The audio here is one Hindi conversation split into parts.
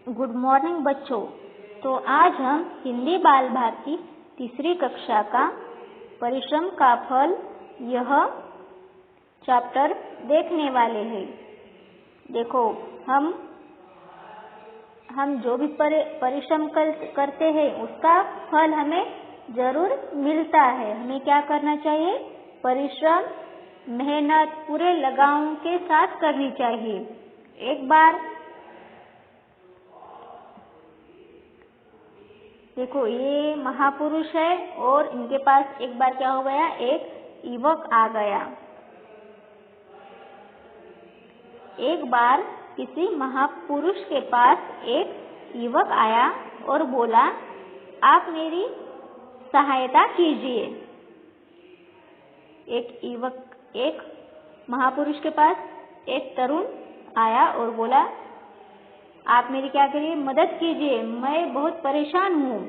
गुड मॉर्निंग बच्चों। तो आज हम हिंदी बाल भारती तीसरी कक्षा का परिश्रम का फल यह चैप्टर देखने वाले हैं। देखो, हम जो भी परिश्रम करते हैं उसका फल हमें जरूर मिलता है। हमें क्या करना चाहिए? परिश्रम, मेहनत पूरे लगाव के साथ करनी चाहिए। एक बार देखो, ये महापुरुष है और इनके पास एक बार क्या हो गया, एक युवक आ गया। एक बार किसी महापुरुष के पास एक युवक आया और बोला, आप मेरी सहायता कीजिए। एक महापुरुष के पास एक तरुण आया और बोला, आप मेरी क्या करिए, मदद कीजिए, मैं बहुत परेशान हूँ।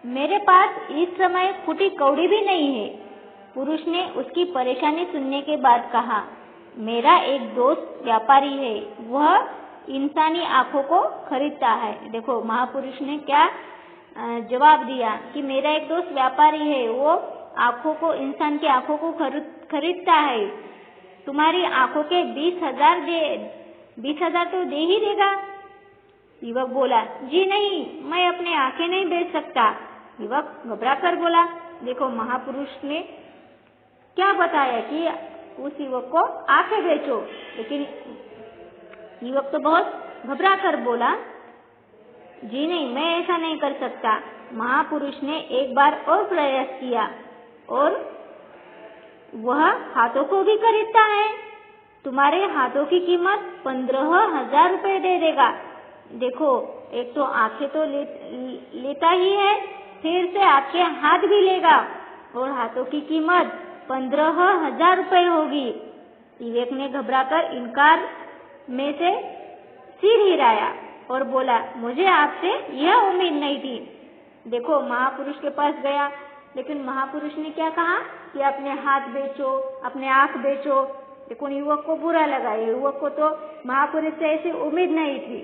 मेरे पास इस समय फूटी कौड़ी भी नहीं है। पुरुष ने उसकी परेशानी सुनने के बाद कहा, मेरा एक दोस्त व्यापारी है, वह इंसानी आंखों को खरीदता है। देखो, महापुरुष ने क्या जवाब दिया कि मेरा एक दोस्त व्यापारी है, वो आंखों को, इंसान की आंखों को खरीदता है। तुम्हारी आंखों के 20,000 तो दे ही देगा। युवक बोला, जी नहीं, मैं अपनी आंखें नहीं बेच सकता। युवक घबरा कर बोला। देखो, महापुरुष ने क्या बताया कि उस युवक को आंखें बेचो, लेकिन युवक तो बहुत घबरा कर बोला, जी नहीं, मैं ऐसा नहीं कर सकता। महापुरुष ने एक बार और प्रयास किया और वह हाथों को भी खरीदता है। तुम्हारे हाथों की कीमत 15,000 रुपए दे देगा। देखो, एक तो आंखें तो लेता ही है, फिर से आपके हाथ भी लेगा और हाथों की कीमत 15,000 रुपए होगी। युवक ने घबराकर इनकार में से सिर हिलाया और बोला, मुझे आपसे यह उम्मीद नहीं थी। देखो, महापुरुष के पास गया, लेकिन महापुरुष ने क्या कहा कि अपने हाथ बेचो, अपने आंख बेचो। देखो, युवक को बुरा लगा। युवक को तो महापुरुष से ऐसी उम्मीद नहीं थी।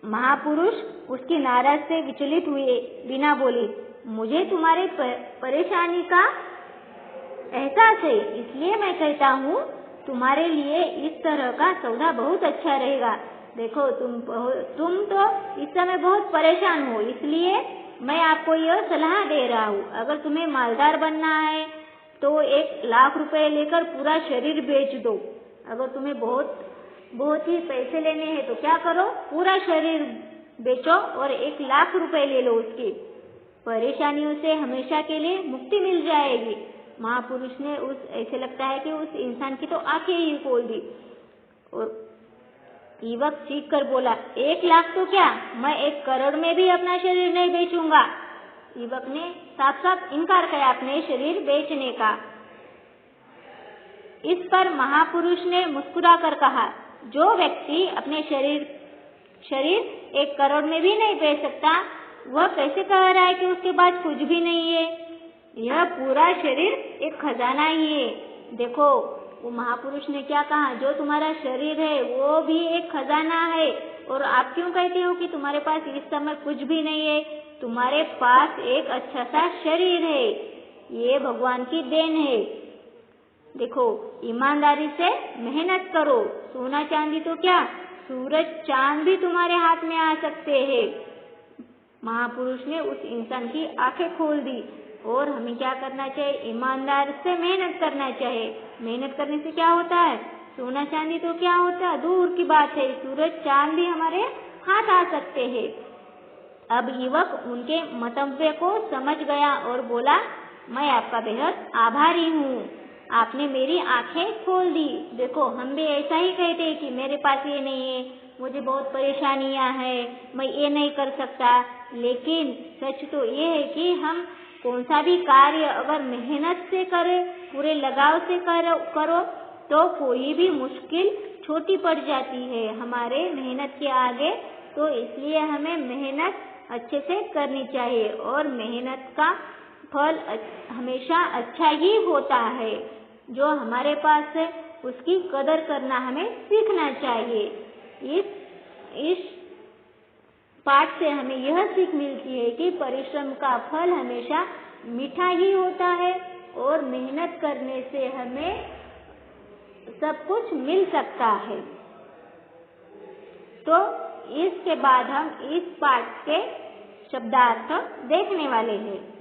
महापुरुष उसकी नाराज से विचलित हुए बिना बोले, मुझे तुम्हारे परेशानी का एहसास है, इसलिए मैं कहता हूँ तुम्हारे लिए इस तरह का सौदा बहुत अच्छा रहेगा। देखो, तुम तो इस समय बहुत परेशान हो, इसलिए मैं आपको यह सलाह दे रहा हूँ। अगर तुम्हें मालदार बनना है तो 1,00,000 रुपए लेकर पूरा शरीर बेच दो। अगर तुम्हें बहुत ही पैसे लेने हैं तो क्या करो, पूरा शरीर बेचो और 1,00,000 रुपए ले लो। उसकी परेशानियों से हमेशा के लिए मुक्ति मिल जाएगी। महापुरुष ने ऐसे लगता है कि उस इंसान की तो आंखें ही खोल दी। और युवक चीख कर बोला, 1,00,000 तो क्या, मैं 1 करोड़ में भी अपना शरीर नहीं बेचूंगा। युवक ने साफ साफ इनकार किया अपने शरीर बेचने का। इस पर महापुरुष ने मुस्कुरा कर कहा, जो व्यक्ति अपने शरीर 1 करोड़ में भी नहीं बेच सकता, वह कैसे कह रहा है कि उसके पास कुछ भी नहीं है? यह पूरा शरीर एक खजाना ही है। देखो, वो महापुरुष ने क्या कहा, जो तुम्हारा शरीर है वो भी एक खजाना है। और आप क्यों कहते हो कि तुम्हारे पास इस समय कुछ भी नहीं है? तुम्हारे पास एक अच्छा सा शरीर है, ये भगवान की देन है। देखो, ईमानदारी से मेहनत करो। सोना चांदी तो क्या, सूरज चांद भी तुम्हारे हाथ में आ सकते हैं। महापुरुष ने उस इंसान की आंखें खोल दी। और हमें क्या करना चाहिए? ईमानदार से मेहनत करना चाहिए। मेहनत करने से क्या होता है? सोना चांदी तो क्या होता है, दूर की बात है, सूरज चांद भी हमारे हाथ आ सकते हैं। अब युवक उनके मंतव्य को समझ गया और बोला, मैं आपका बेहद आभारी हूँ, आपने मेरी आंखें खोल दी। देखो, हम भी ऐसा ही कहते हैं कि मेरे पास ये नहीं है, मुझे बहुत परेशानियां हैं, मैं ये नहीं कर सकता। लेकिन सच तो ये है कि हम कौन सा भी कार्य अगर मेहनत से करें, पूरे लगाव से करो तो कोई भी मुश्किल छोटी पड़ जाती है हमारे मेहनत के आगे। तो इसलिए हमें मेहनत अच्छे से करनी चाहिए और मेहनत का फल हमेशा अच्छा ही होता है। जो हमारे पास है उसकी कदर करना हमें सीखना चाहिए। इस पाठ से हमें यह सीख मिलती है कि परिश्रम का फल हमेशा मीठा ही होता है और मेहनत करने से हमें सब कुछ मिल सकता है। तो इसके बाद हम इस पाठ के शब्दार्थ देखने वाले हैं।